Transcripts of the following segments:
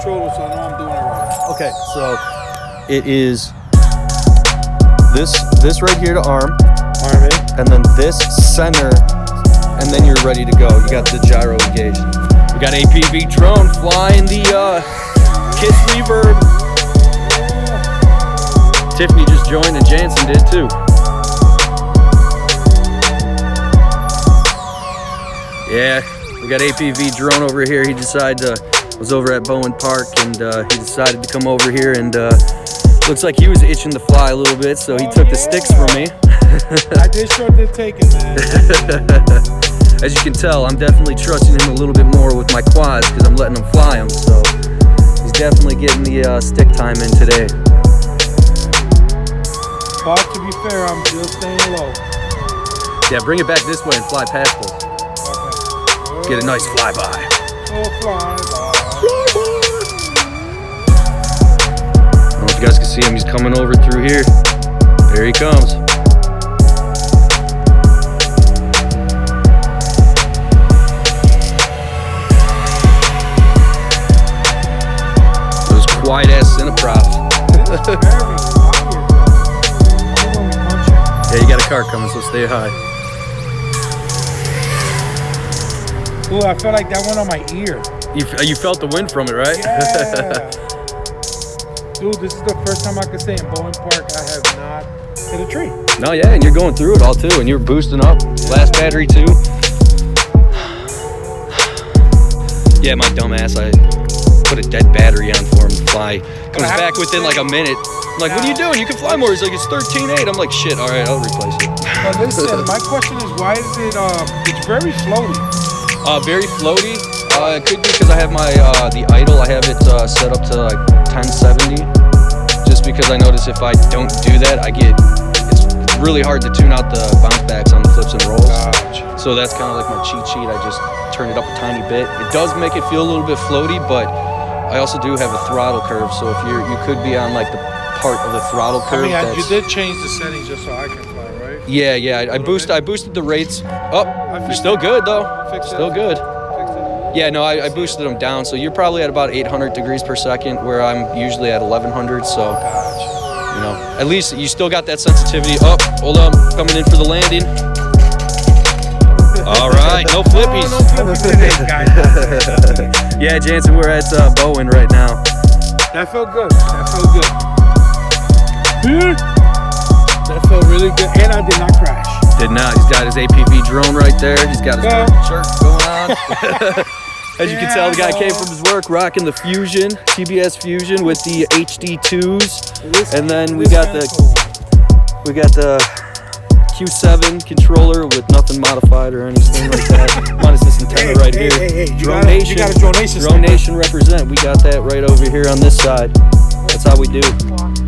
controller, so I know I'm doing it right. Okay, so it is this right here to arm Arm it. and then this center, and then you're ready to go. You got the gyro engaged. We got APV drone flying the Kiss reverb. Tiffany just joined and Jansen did too. Yeah, we got APV drone over here. He decided to, was over at Bowen Park and he decided to come over here and looks like he was itching to fly a little bit, so he took the sticks from me. I did sure did take it, man. As you can tell, I'm definitely trusting him a little bit more with my quads because I'm letting him fly them, so he's definitely getting the stick time in today. But to be fair, I'm just staying low. Yeah, bring it back this way and fly past us. Okay. Get a nice flyby. Oh, flyby. I don't know if you guys can see him, he's coming over through here. There he comes. Those quiet ass Cineprops. Yeah, you got a car coming, so stay high. Ooh, I felt like that went on my ear. You felt the wind from it, right? Yeah. Dude, this is the first time I can say in Bowen Park I have not hit a tree. No, yeah, and you're going through it all too, and you're boosting up. Last battery too. Yeah, my dumb ass, I put a dead battery on for him to fly. Comes back within like a minute. I'm like, what are you doing? You can fly more. He's like, it's 13.8. I'm like, shit, all right, I'll replace it. But listen, my question is, why is it, it's very floaty. Very floaty. It could be because I have my, the idle, I have it set up to like 1070. Just because I notice if I don't do that, it's really hard to tune out the bounce backs on the flips and rolls. Gotcha. So that's kind of like my cheat sheet. I just turn it up a tiny bit. It does make it feel a little bit floaty, but I also do have a throttle curve. So if you could be on like the part of the throttle curve. I mean, you did change the settings just so I can fly, right? Yeah. I boosted the rates. Oh, you're still good though. Still good. Yeah, no, I boosted them down, so you're probably at about 800 degrees per second, where I'm usually at 1100. So, you know, at least you still got that sensitivity. Oh, hold on, coming in for the landing. All right, no flippies. No flippies today, guys. Yeah, Jansen, we're at Bowen right now. That felt good. That felt really good, and I did not crash. Did not. He's got his APV drone right there. He's got his shirt going on. As you can tell, the guy came from his work rocking the Fusion, TBS Fusion with the HD2s, and then we got the Q7 controller with nothing modified or anything like that. Minus this antenna right here. Hey, Drone Nation. You got a Drone Nation. Drone Nation represent. We got that right over here on this side. That's how we do.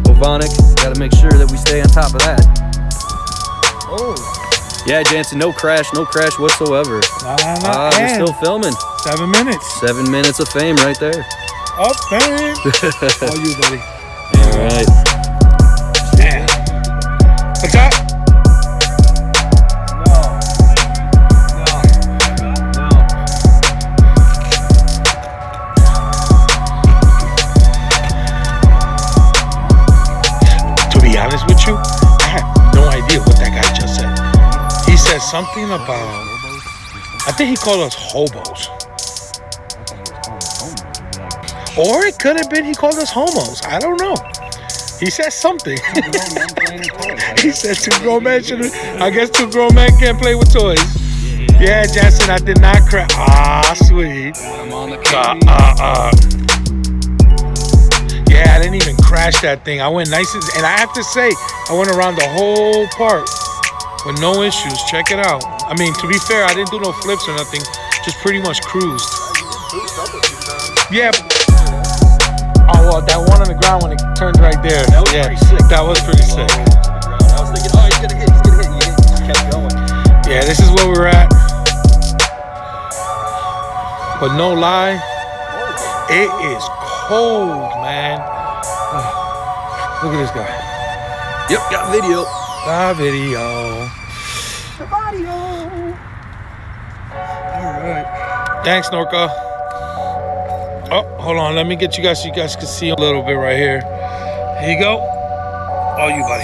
Ovonic. Got to make sure that we stay on top of that. Oh. Yeah, Jansen, no crash whatsoever. No. We're still filming. 7 minutes. 7 minutes of fame right there. Of fame. All you, buddy. All right. Damn. What's up? To be honest with you, I have no idea what that guy just said. He said something about, I think he called us hobos. Or it could have been he called us homos. I don't know. He said something. He said two grown men should, I guess two grown men can't play with toys. Yeah, Jansen, I did not crash. Ah, sweet. Yeah, I didn't even crash that thing. I went nice, and I have to say, I went around the whole park with no issues. Check it out. I mean, to be fair, I didn't do no flips or nothing. Just pretty much cruised. Yeah. Oh, well, that one on the ground when it turned right there. That was pretty sick. That was pretty sick. I was thinking, oh, he's gonna hit. You just kept going. Yeah, this is where we're at. But no lie, it is cold, man. Oh, look at this guy. Yep, got video. All right. Thanks, Norca. Oh, hold on. Let me get you guys so you guys can see a little bit right here. Here you go. All you, buddy.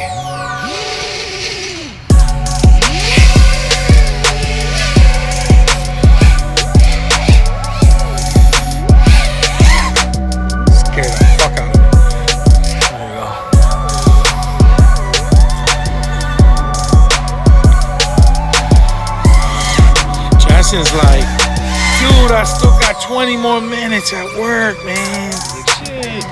Scared the fuck out of me. There you go. Jason's like, dude, I still got 20 more minutes at work, man. Shit.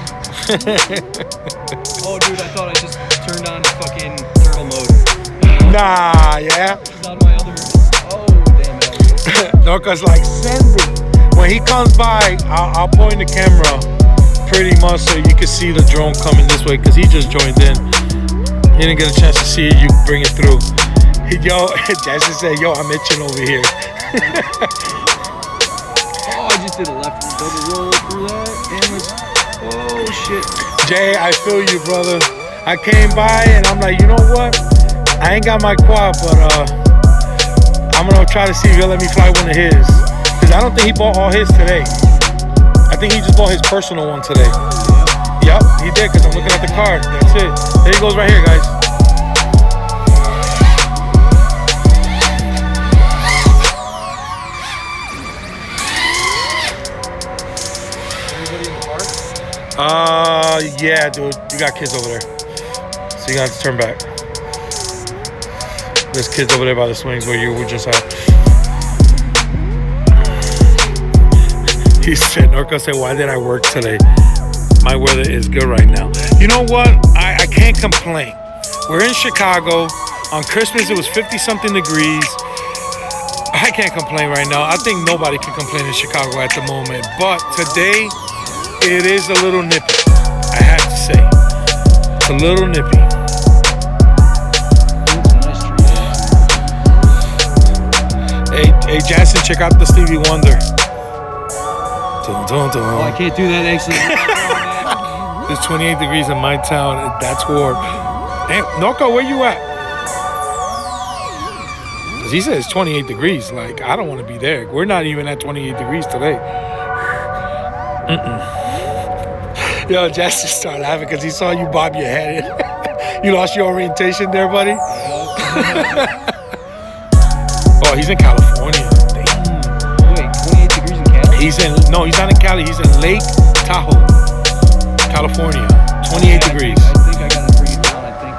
Oh, dude, I thought I just turned on fucking turtle mode. Nah, yeah. It's on my other. Oh, damn it. Norca's like, send it. When he comes by, I'll point the camera pretty much so you can see the drone coming this way because he just joined in. He didn't get a chance to see it. You bring it through. Yo, Jason said, yo, I'm itching over here. Oh, I just did a left double roll through that. Damn it. Oh, shit. Jay, I feel you, brother. I came by and I'm like, you know what? I ain't got my quad, but I'm gonna try to see if he'll let me fly one of his. Cause I don't think he bought all his today. I think he just bought his personal one today. Yep, he did, cause I'm looking at the card. That's it. There he goes right here, guys. Yeah, dude, you got kids over there, so you got to turn back. There's kids over there by the swings where you were just at. He said, Norco said, why did I work today? My weather is good right now. You know what? I can't complain. We're in Chicago. On Christmas, it was 50-something degrees. I can't complain right now. I think nobody can complain in Chicago at the moment. But today, it is a little nippy. I have to say. It's a little nippy. Hey, Jansen, check out the Stevie Wonder. Dun, dun, dun. Oh, I can't do that actually. It's 28 degrees in my town. That's warm. Hey, Norco, where you at? Because he says 28 degrees. Like, I don't want to be there. We're not even at 28 degrees today. Yo, Jansen started laughing because he saw you bob your head. You lost your orientation there, buddy? Oh, he's in California. Damn. Wait, 28 degrees in Cali? He's not in Cali. He's in Lake Tahoe, California. 28 degrees. I think I gotta bring it down. I think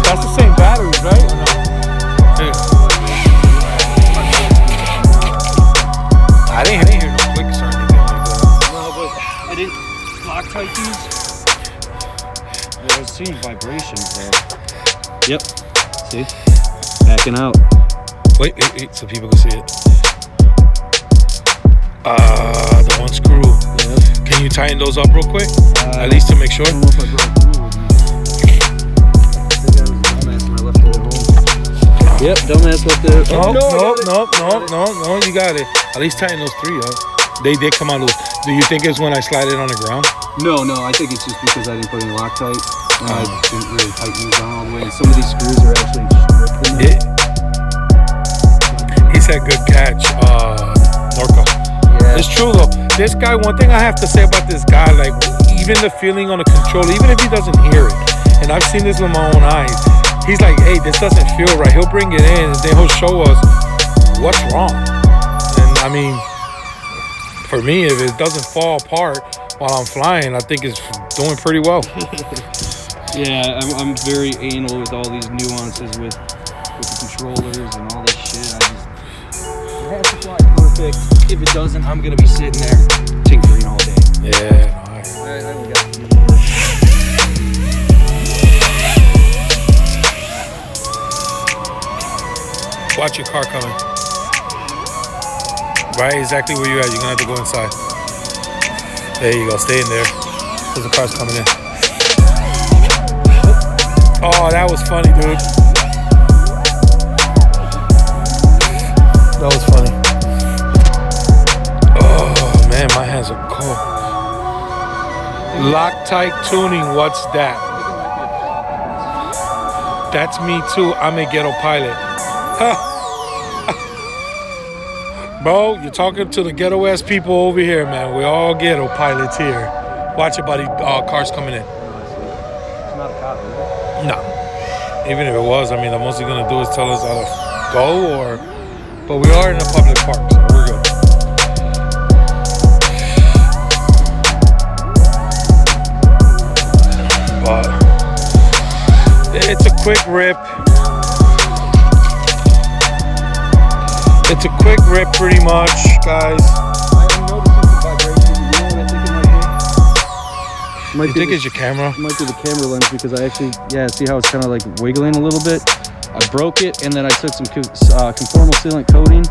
that's the same batteries, right? Or no? I didn't hear no clicks or anything like that. No, but I didn't Loctite these. Yeah, I was seeing vibrations there. Yep. See? Backing out. Wait, so people can see it. The one screw. Yep. Can you tighten those up real quick? At least to make sure. I don't know if I broke through with me. I think I was a dumbass and I left it at home. Yep, dumbass left it. No. You got it. At least tighten those three up. They did come out loose. Do you think it's when I slide it on the ground? No, I think it's just because I didn't put any Loctite and I didn't really tighten these down all the way. And some of these screws are actually stripped. He said good catch, Norco. Yeah. It's true though. This guy, one thing I have to say about this guy, like even the feeling on the controller, even if he doesn't hear it, and I've seen this with my own eyes, he's like, hey, this doesn't feel right. He'll bring it in and then he'll show us what's wrong. And I mean, for me, if it doesn't fall apart while I'm flying, I think it's doing pretty well. Yeah, I'm very anal with all these nuances with the controllers and all this shit. It has to fly perfect. If it doesn't, I'm gonna be sitting there tinkering all day. Yeah, watch your car coming. Right, exactly where you at. You're gonna have to go inside. There you go. Stay in there. Because the car's coming in. Oh, that was funny, dude. That was funny. Oh, man, my hands are cold. Loctite tuning, what's that? That's me, too. I'm a ghetto pilot. Bro, you're talking to the ghetto ass people over here, man. We all ghetto pilots here. Watch it, buddy. Cars coming in. It's not a cop, is it? No. Even if it was, I mean, the most he's gonna do is tell us how to go, or. But we are in a public park, so we're good. But it's a quick rip. It's a quick rip, pretty much, guys. I'm noticing some vibration. You know what I think it might be? You think it's your camera? It might be the camera lens because I actually, see how it's kind of like wiggling a little bit? I broke it and then I took some conformal sealant coating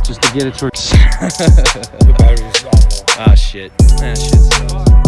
just to get it towards. The battery is on low. Ah, shit. Shit sucks.